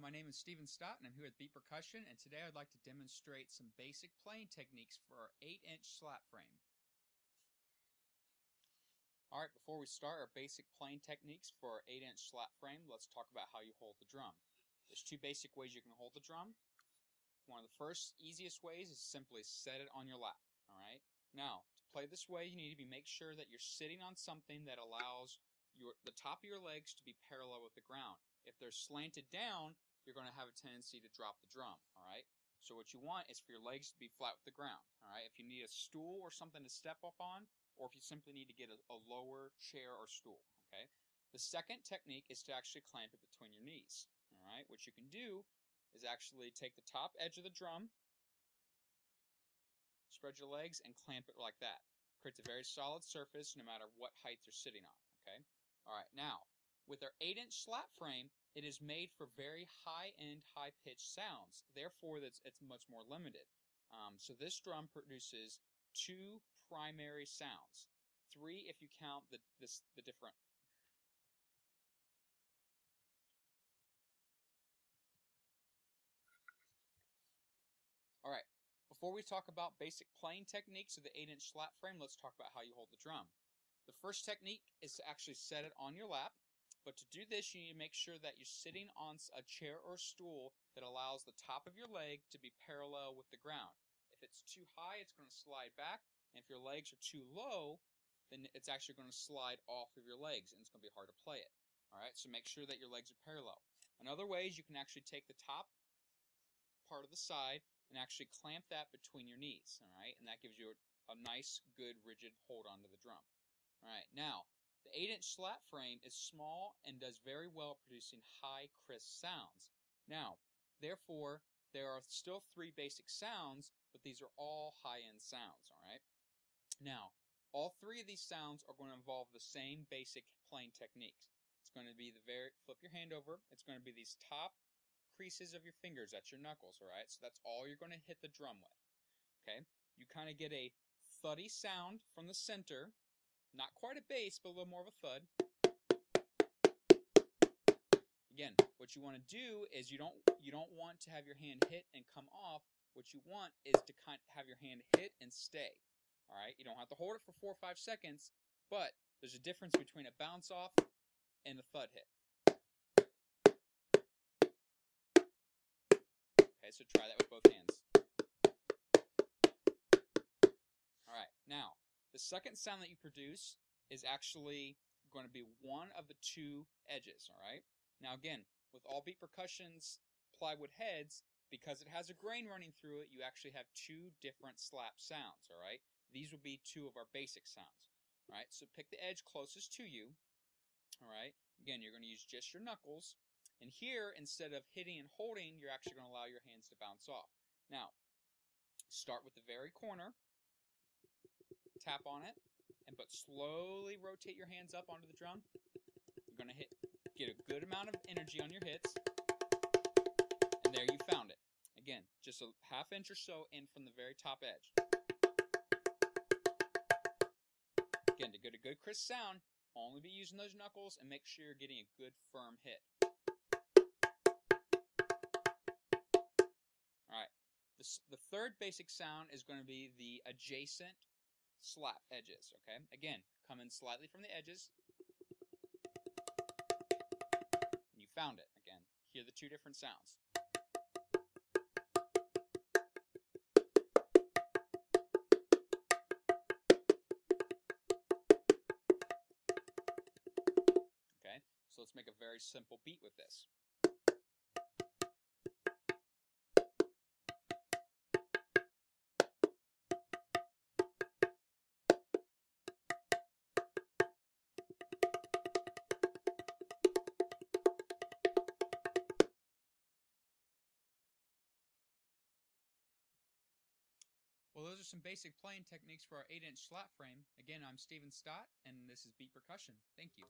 my name is Steven Stott and I'm here with Beat Percussion, and today I'd like to demonstrate some basic playing techniques for our 8-inch slap frame. Alright, before we start our basic playing techniques for our 8-inch slap frame, let's talk about how you hold the drum. There's two basic ways you can hold the drum. One of the first, easiest ways is simply set it on your lap. Alright? Now, to play this way, you need to make sure that you're sitting on something that allows the top of your legs to be parallel with the ground. If they're slanted down, you're going to have a tendency to drop the drum, all right? So what you want is for your legs to be flat with the ground, all right? If you need a stool or something to step up on, or if you simply need to get a lower chair or stool, okay? The second technique is to actually clamp it between your knees, all right? What you can do is actually take the top edge of the drum, spread your legs, and clamp it like that. Creates a very solid surface no matter what height you're sitting on, okay? All right, now, with our 8-inch slap frame, it is made for very high-end, high-pitched sounds. Therefore, it's much more limited. So this drum produces 2 primary sounds. 3 if you count the different. All right, before we talk about basic playing techniques of the 8-inch slap frame, let's talk about how you hold the drum. The first technique is to actually set it on your lap. But to do this, you need to make sure that you're sitting on a chair or stool that allows the top of your leg to be parallel with the ground. If it's too high, it's going to slide back. And if your legs are too low, then it's actually going to slide off of your legs, and it's going to be hard to play it. All right, so make sure that your legs are parallel. Another way is you can actually take the top part of the side and actually clamp that between your knees. All right, and that gives you a nice, good, rigid hold onto the drum. All right, now, the 8-inch slap frame is small and does very well at producing high, crisp sounds. Now, therefore, there are still 3 basic sounds, but these are all high-end sounds, all right? Now, all 3 of these sounds are going to involve the same basic playing techniques. It's going to be flip your hand over. It's going to be these top creases of your fingers. That's your knuckles, all right? So that's all you're going to hit the drum with, okay? You kind of get a thuddy sound from the center. Not quite a bass, but a little more of a thud. Again, what you want to do is you don't want to have your hand hit and come off. What you want is to have your hand hit and stay. All right, you don't have to hold it for 4 or 5 seconds, but there's a difference between a bounce off and the thud hit. Okay, so try that with both hands. All right, now, the second sound that you produce is actually going to be one of the 2 edges, all right? Now again, with all Beat Percussion's plywood heads, because it has a grain running through it, you actually have 2 different slap sounds, all right? These will be 2 of our basic sounds, all right? So pick the edge closest to you, all right? Again, you're going to use just your knuckles, and here, instead of hitting and holding, you're actually going to allow your hands to bounce off. Now, start with the very corner, tap on it, but slowly rotate your hands up onto the drum. You're going to get a good amount of energy on your hits, and there you found it. Again, just a ½ inch or so in from the very top edge. Again, to get a good crisp sound, only be using those knuckles and make sure you're getting a good firm hit. Alright, the third basic sound is going to be the adjacent slap edges, okay? Again, come in slightly from the edges. And you found it. Again, hear the 2 different sounds. Okay, so let's make a very simple beat with this. Well, those are some basic playing techniques for our 8-inch slap frame. Again, I'm Steven Stott, and this is Beat Percussion. Thank you.